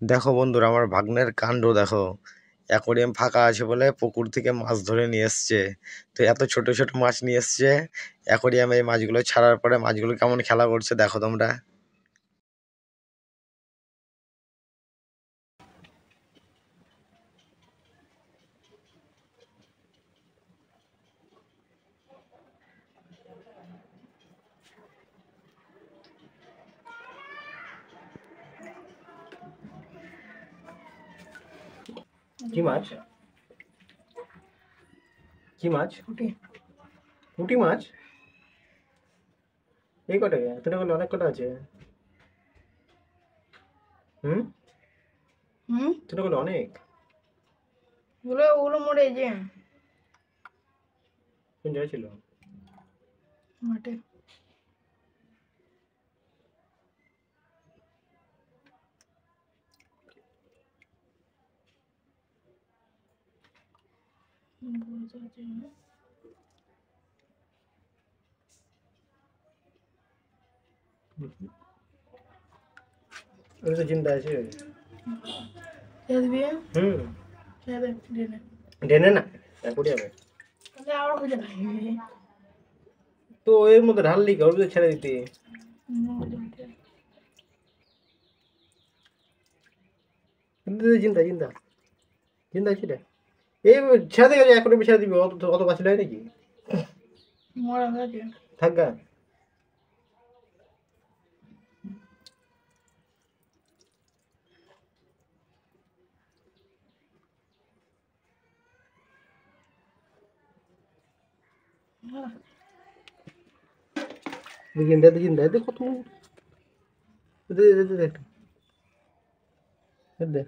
দেখো বন্ধুরা, আমার ভাগ্নের কাণ্ড দেখো। অ্যাকোরিয়াম ফাঁকা আছে বলে পুকুর থেকে মাছ ধরে নিয়ে এসছে। তো এত ছোট ছোট মাছ নিয়ে এসছে অ্যাকোরিয়ামে। এই মাছগুলো ছাড়ার পরে মাছগুলো কেমন খেলা করছে দেখো তোমরা। কি মাছ? কি মাছ? পুঁটি মাছ? এই কটা এতটা করলে অনেক কটা আছে। হুম ছোট করলে অনেক। ওগুলো মরে যে কোন জায়গায় ছিল? মাঠে। ওই তো চিন্তা আছে। হুম ডেনে না অ্যাকোরিয়ামে আবার খুঁজে পাই তো এর মধ্যে ঢাললি কে? ওর ভিতরে ছেড়ে দিতে। চিন্তা চিন্তা চিন্তা আছে রে। এই ছেড়ে দিয়ে গেছে অ্যাকোরিয়ামে ছেড়ে দিবি। অত বাঁচলে হয় নাকি? মরা গেছে। থাক গা। চিন্তা চিন্তা এতে কত দেখ দেখ।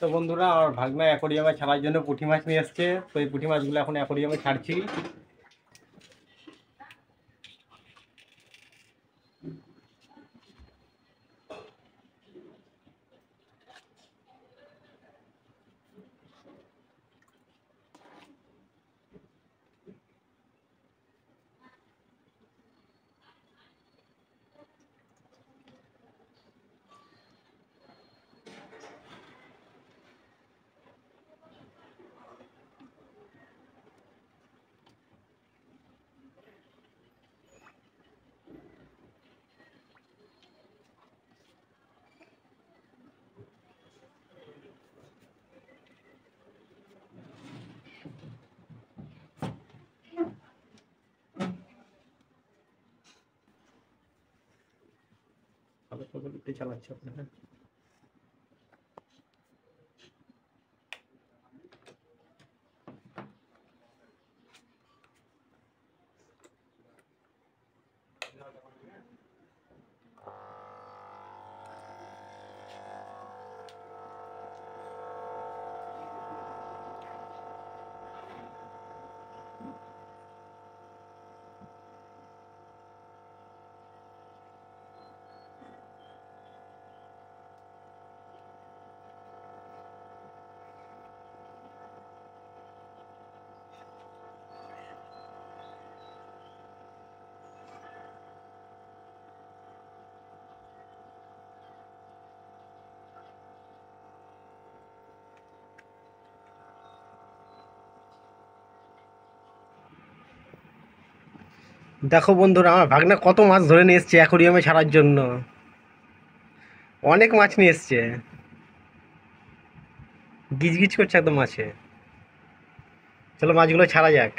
তো বন্ধুরা, আমার ভাগনা অ্যাকোরিয়ামে ছাড়ার জন্য পুঁটি মাছ নিয়ে এসছে। তো এই পুঁটি মাছগুলো এখন অ্যাকোরিয়ামে ছাড়ছি। চালাচ্ছি আপনারা। দেখো বন্ধুরা, আমার ভাগনা কত মাছ ধরে নিয়ে এসছে অ্যাকোরিয়ামে ছাড়ার জন্য। অনেক মাছ নিয়ে এসছে। গিজ গিজ করছে একদম মাছে। চলো মাছগুলো ছাড়া যাক।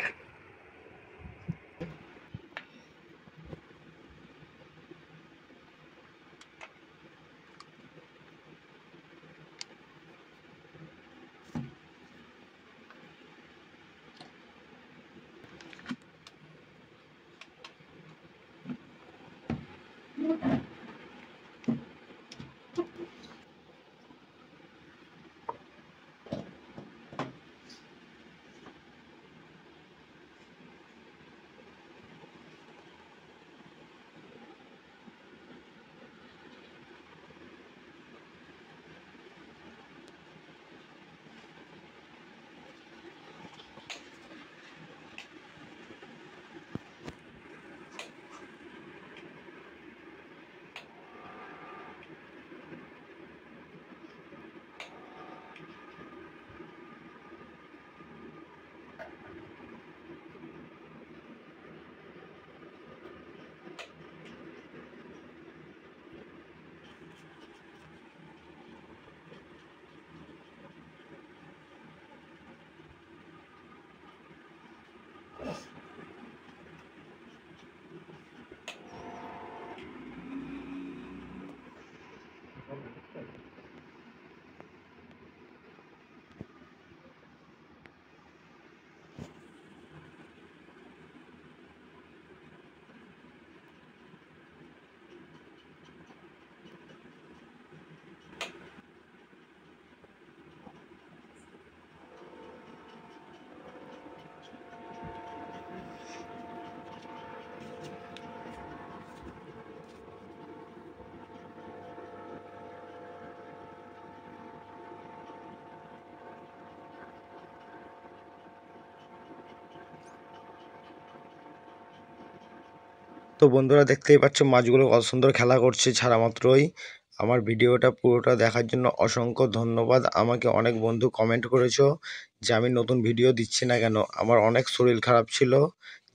তো বন্ধুরা দেখতেই পাচ্ছ মাছগুলো কত সুন্দর খেলা করছে ছাড়া মাত্রই। আমার ভিডিওটা পুরোটা দেখার জন্য অসংখ্য ধন্যবাদ। আমাকে অনেক বন্ধু কমেন্ট করেছো যে আমি নতুন ভিডিও দিচ্ছি না কেন। আমার অনেক শরীর খারাপ ছিল।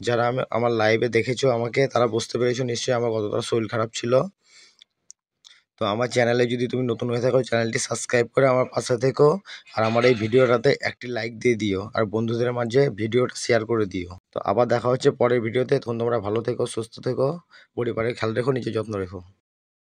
যারা আমার লাইভে দেখেছো আমাকে তারা বুঝতে পেরেছো নিশ্চয়ই আমার কতটা শরীর খারাপ ছিল। তো আমার চ্যানেলে যদি তুমি নতুন হয়ে থাকো চ্যানেলটি সাবস্ক্রাইব করে আমার পাশে থেকো। আর আমার এই ভিডিওটাতে একটি লাইক দিয়ে দিও আর বন্ধুদের মাঝে ভিডিওটা শেয়ার করে দিও। তো আবার দেখা হচ্ছে পরের ভিডিওতে। তখন তোমরা ভালো থেকো, সুস্থ থেকো, পরিবারের খেয়াল রেখো, নিজের যত্ন রেখো।